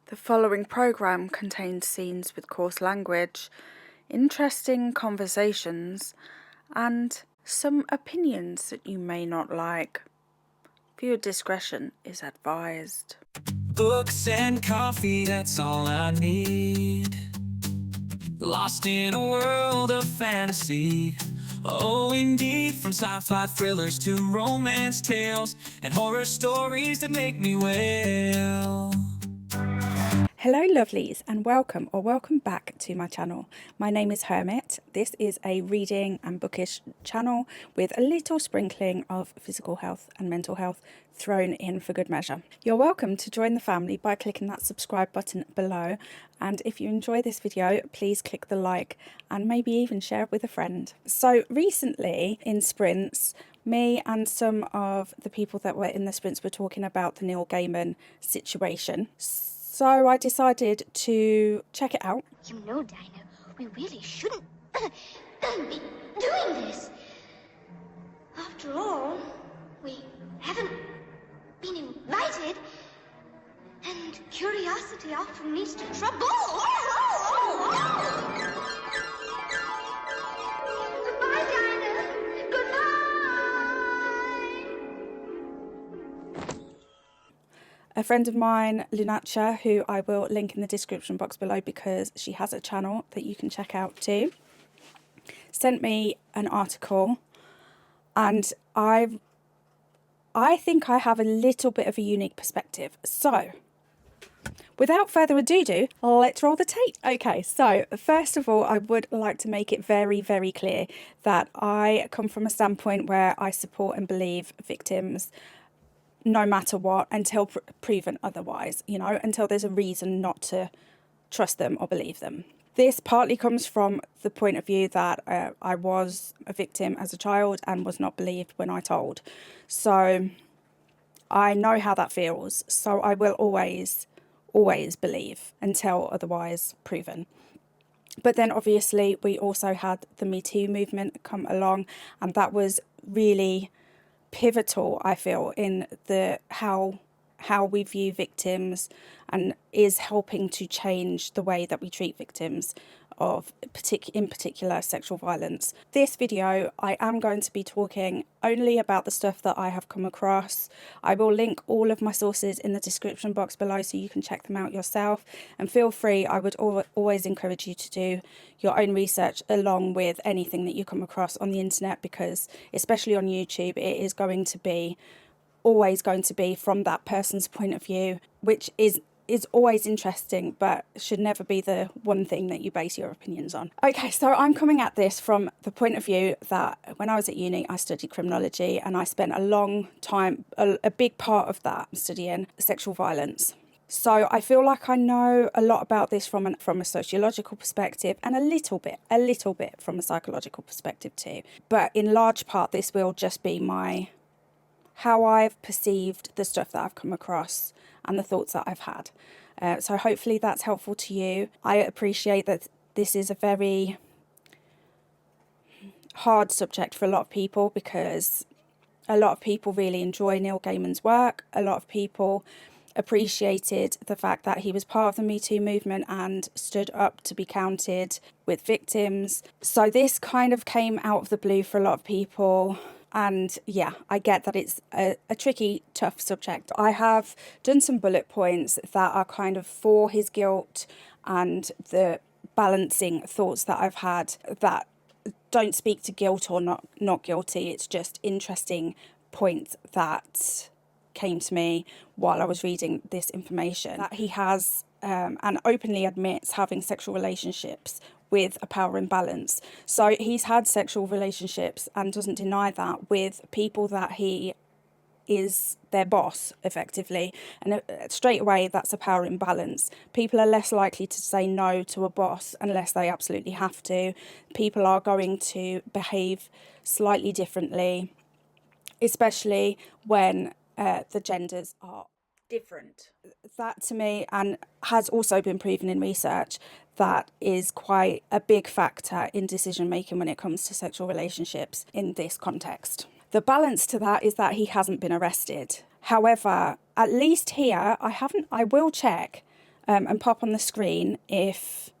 The following programme contains scenes with coarse language, interesting conversations, and some opinions that you may not like. Viewer discretion is advised. Books and coffee, that's all I need. Lost in a world of fantasy. Oh, indeed, from sci-fi thrillers to romance tales and horror stories that make me wail. Hello lovelies, and welcome back to my channel. My name is Hermit. This is a reading and bookish channel with a little sprinkling of physical health and mental health thrown in for good measure. You're welcome to join the family by clicking that subscribe button below, and if you enjoy this video please click the like and maybe even share it with a friend. So recently in sprints, me and some of the people that were in the sprints were talking about the Neil Gaiman situation. So I decided to check it out. You know, Dinah, we really shouldn't be doing this. After all, we haven't been invited, and curiosity often leads to trouble. Goodbye, Dinah. Goodbye. A friend of mine, Lunacha, who I will link in the description box below because she has a channel that you can check out too, sent me an article, and I think I have a little bit of a unique perspective. So without further ado, let's roll the tape. Okay, so first of all, I would like to make it very, very clear that I come from a standpoint where I support and believe victims no matter what, until proven otherwise, you know, until there's a reason not to trust them or believe them. This partly comes from the point of view that I was a victim as a child and was not believed when I told. So I know how that feels. So I will always believe until otherwise proven. But then obviously we also had the Me Too movement come along, and that was really pivotal, I feel, in the how we view victims, and is helping to change the way that we treat victims of in particular sexual violence. This video I am going to be talking only about the stuff that I have come across. I will link all of my sources in the description box below so you can check them out yourself, and feel free, I would always encourage you to do your own research along with anything that you come across on the internet, because especially on YouTube it is always going to be from that person's point of view, which is always interesting, but should never be the one thing that you base your opinions on. Okay, so I'm coming at this from the point of view that when I was at uni, I studied criminology, and I spent a long time, a big part of that, studying sexual violence. So I feel like I know a lot about this from a sociological perspective, and a little bit from a psychological perspective too. But in large part, this will just be how I've perceived the stuff that I've come across and the thoughts that I've had. So hopefully that's helpful to you. I appreciate that this is a very hard subject for a lot of people, because a lot of people really enjoy Neil Gaiman's work. A lot of people appreciated the fact that he was part of the Me Too movement and stood up to be counted with victims. So this kind of came out of the blue for a lot of people. And yeah, I get that it's a tricky, tough subject. I have done some bullet points that are kind of for his guilt and the balancing thoughts that I've had that don't speak to guilt or not guilty. It's just interesting points that came to me while I was reading this information. That he has and openly admits having sexual relationships with a power imbalance. So he's had sexual relationships and doesn't deny that with people that he is their boss, effectively. And straight away, that's a power imbalance. People are less likely to say no to a boss unless they absolutely have to. People are going to behave slightly differently, especially when the genders are different. That to me, and has also been proven in research, that is quite a big factor in decision making when it comes to sexual relationships in this context. The balance to that is that he hasn't been arrested. However, at least here, I will check and pop on the screen if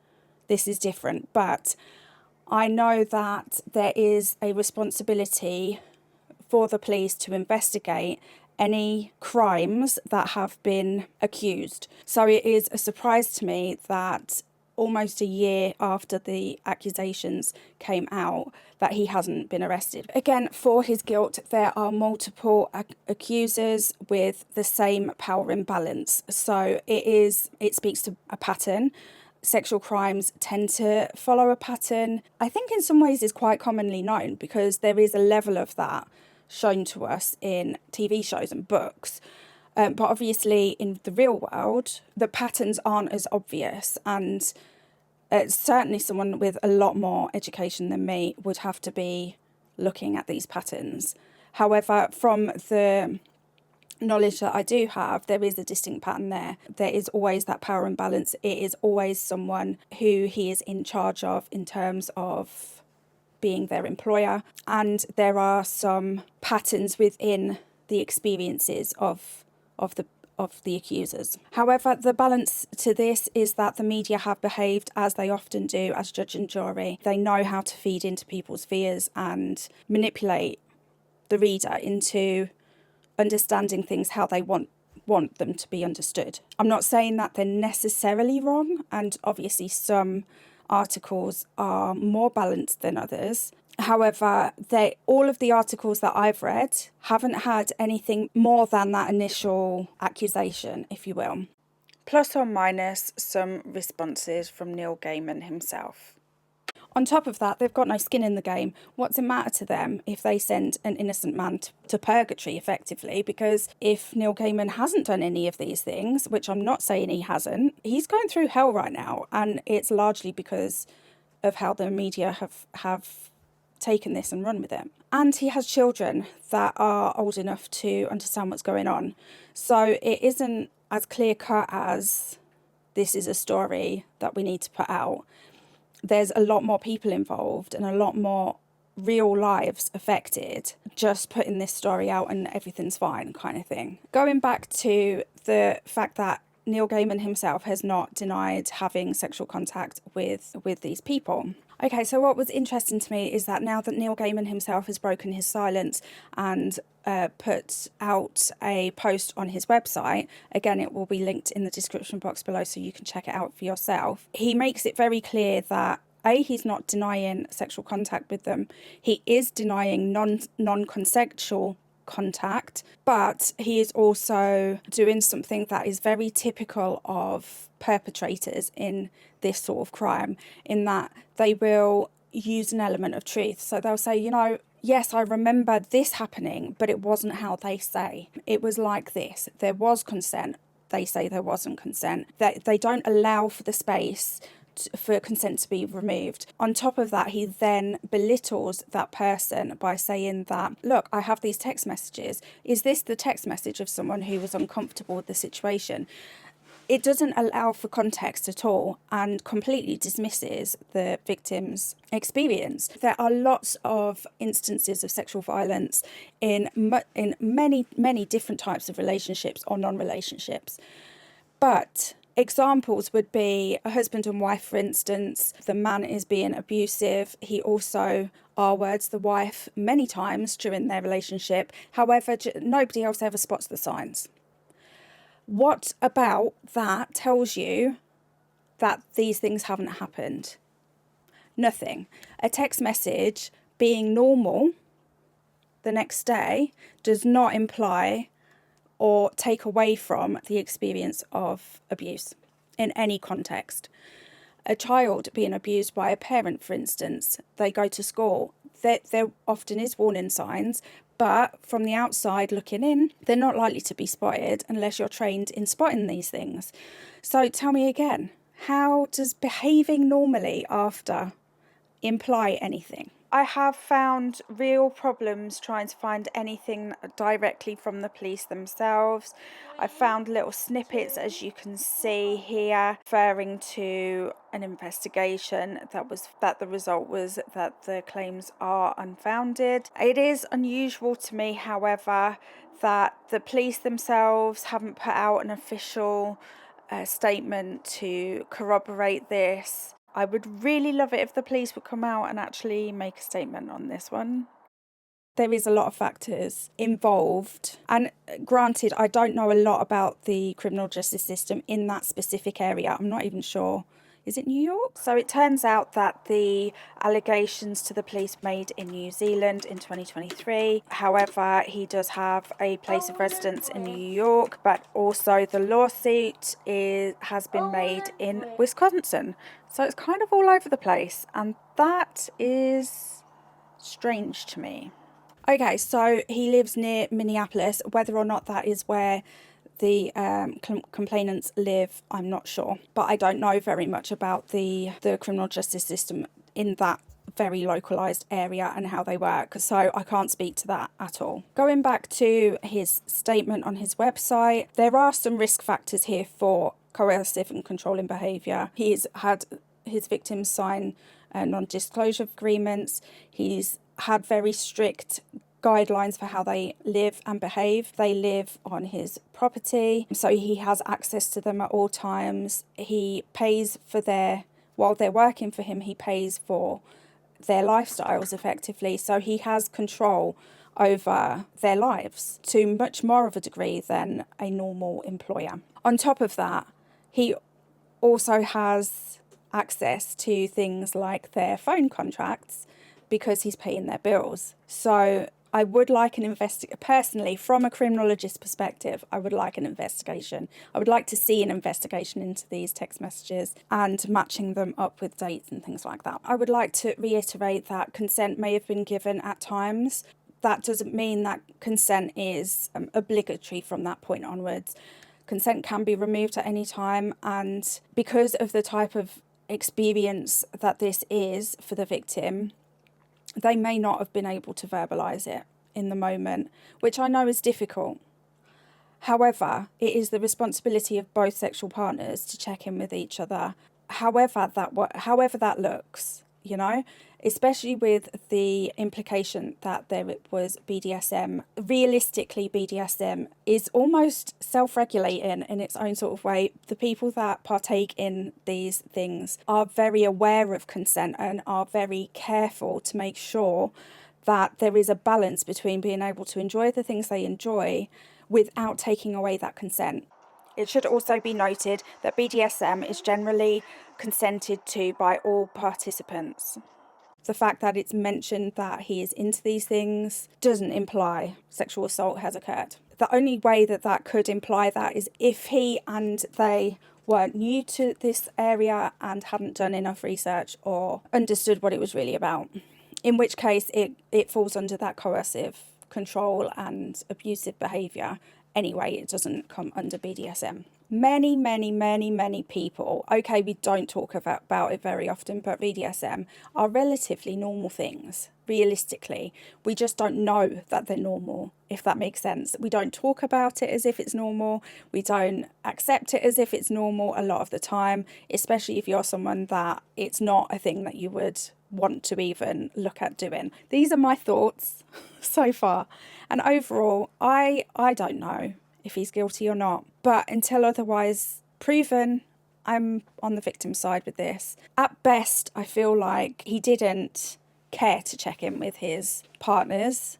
this is different. But I know that there is a responsibility for the police to investigate any crimes that have been accused. So it is a surprise to me that almost a year after the accusations came out that he hasn't been arrested. Again, for his guilt, there are multiple accusers with the same power imbalance. So it speaks to a pattern. Sexual crimes tend to follow a pattern. I think in some ways is quite commonly known because there is a level of that shown to us in TV shows and books. But obviously in the real world, the patterns aren't as obvious, and certainly someone with a lot more education than me would have to be looking at these patterns. However, from the knowledge that I do have, there is a distinct pattern there. There is always that power imbalance. It is always someone who he is in charge of in terms of being their employer, and there are some patterns within the experiences of the accusers. However, the balance to this is that the media have behaved as they often do as judge and jury. They know how to feed into people's fears and manipulate the reader into understanding things how they want them to be understood. I'm not saying that they're necessarily wrong, and obviously some articles are more balanced than others. However, all of the articles that I've read haven't had anything more than that initial accusation, if you will. Plus or minus some responses from Neil Gaiman himself. On top of that, they've got no skin in the game. What's it matter to them if they send an innocent man to purgatory, effectively? Because if Neil Gaiman hasn't done any of these things, which I'm not saying he hasn't, he's going through hell right now. And it's largely because of how the media have taken this and run with it. And he has children that are old enough to understand what's going on. So it isn't as clear cut as this is a story that we need to put out. There's a lot more people involved and a lot more real lives affected. Just putting this story out and everything's fine kind of thing. Going back to the fact that Neil Gaiman himself has not denied having sexual contact with these people. Okay, so what was interesting to me is that now that Neil Gaiman himself has broken his silence and put out a post on his website, again, it will be linked in the description box below so you can check it out for yourself. He makes it very clear that he's not denying sexual contact with them. He is denying non-consensual contact, but he is also doing something that is very typical of perpetrators in this sort of crime, in that they will use an element of truth. So they'll say, yes, I remember this happening, but it wasn't how they say. It was like this. There was consent. They say there wasn't consent. They don't allow for the space for consent to be removed. On top of that, he then belittles that person by saying that, look, I have these text messages. Is this the text message of someone who was uncomfortable with the situation? It doesn't allow for context at all and completely dismisses the victim's experience. There are lots of instances of sexual violence in many, many different types of relationships or non-relationships. But examples would be a husband and wife, for instance. The man is being abusive. He also R-words the wife many times during their relationship. However, nobody else ever spots the signs. What about that tells you that these things haven't happened? Nothing. A text message being normal the next day does not imply or take away from the experience of abuse in any context. A child being abused by a parent, for instance, they go to school. There often is warning signs, but from the outside looking in, they're not likely to be spotted unless you're trained in spotting these things. So tell me again, how does behaving normally after imply anything? I have found real problems trying to find anything directly from the police themselves. I found little snippets, as you can see here, referring to an investigation that the result was that the claims are unfounded. It is unusual to me, however, that the police themselves haven't put out an official statement to corroborate this. I would really love it if the police would come out and actually make a statement on this one. There is a lot of factors involved, and granted, I don't know a lot about the criminal justice system in that specific area. I'm not even sure. Is it New York? So it turns out that the allegations to the police made in New Zealand in 2023. However, he does have a place of residence in New York, but also the lawsuit has been made in Wisconsin. So it's kind of all over the place, and that is strange to me. Okay, so he lives near Minneapolis. Whether or not that is where the complainants live, I'm not sure. But I don't know very much about the criminal justice system in that very localised area and how they work. So I can't speak to that at all. Going back to his statement on his website, there are some risk factors here for coercive and controlling behaviour. He's had his victims sign non-disclosure agreements. He's had very strict guidelines for how they live and behave. They live on his property, so he has access to them at all times. He pays for while they're working for him, he pays for their lifestyles effectively. So he has control over their lives to much more of a degree than a normal employer. On top of that, he also has access to things like their phone contracts because he's paying their bills. So I would like personally, from a criminologist perspective, I would like an investigation. I would like to see an investigation into these text messages and matching them up with dates and things like that. I would like to reiterate that consent may have been given at times. That doesn't mean that consent is obligatory from that point onwards. Consent can be removed at any time, and because of the type of experience that this is for the victim, they may not have been able to verbalise it in the moment, which I know is difficult. However, it is the responsibility of both sexual partners to check in with each other, however that looks, you know, especially with the implication that there was BDSM. Realistically, BDSM is almost self-regulating in its own sort of way. The people that partake in these things are very aware of consent and are very careful to make sure that there is a balance between being able to enjoy the things they enjoy without taking away that consent. It should also be noted that BDSM is generally consented to by all participants. The fact that it's mentioned that he is into these things doesn't imply sexual assault has occurred. The only way that that could imply that is if he and they were new to this area and hadn't done enough research or understood what it was really about, in which case it falls under that coercive control and abusive behaviour. Anyway, it doesn't come under BDSM. Many people, okay, we don't talk about it very often, but BDSM are relatively normal things, realistically. We just don't know that they're normal, if that makes sense. We don't talk about it as if it's normal. We don't accept it as if it's normal a lot of the time, especially if you're someone that it's not a thing that you would want to even look at doing. These are my thoughts so far. And overall, I don't know if he's guilty or not. But until otherwise proven, I'm on the victim's side with this. At best, I feel like he didn't care to check in with his partners.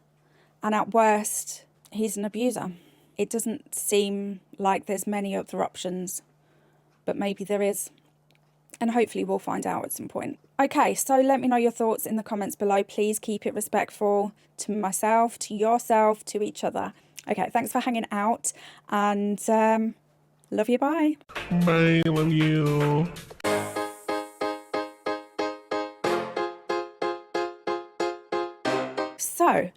And at worst, he's an abuser. It doesn't seem like there's many other options, but maybe there is. And hopefully we'll find out at some point. Okay, so let me know your thoughts in the comments below. Please keep it respectful to myself, to yourself, to each other. Okay, thanks for hanging out, and love you, bye. Bye, love you. So,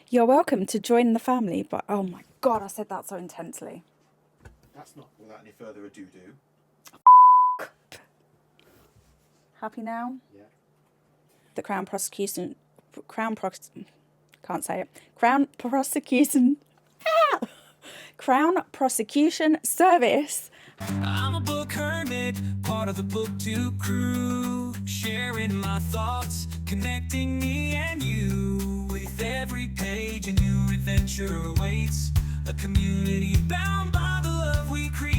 you're welcome to join the family, but oh my God, I said that so intensely. That's not without any further ado. Happy now? Yeah. The Crown Prosecution Service. I'm a book hermit, part of the BookTube crew, sharing my thoughts, connecting me and you with With every page a new adventure awaits, a community bound by the love we create.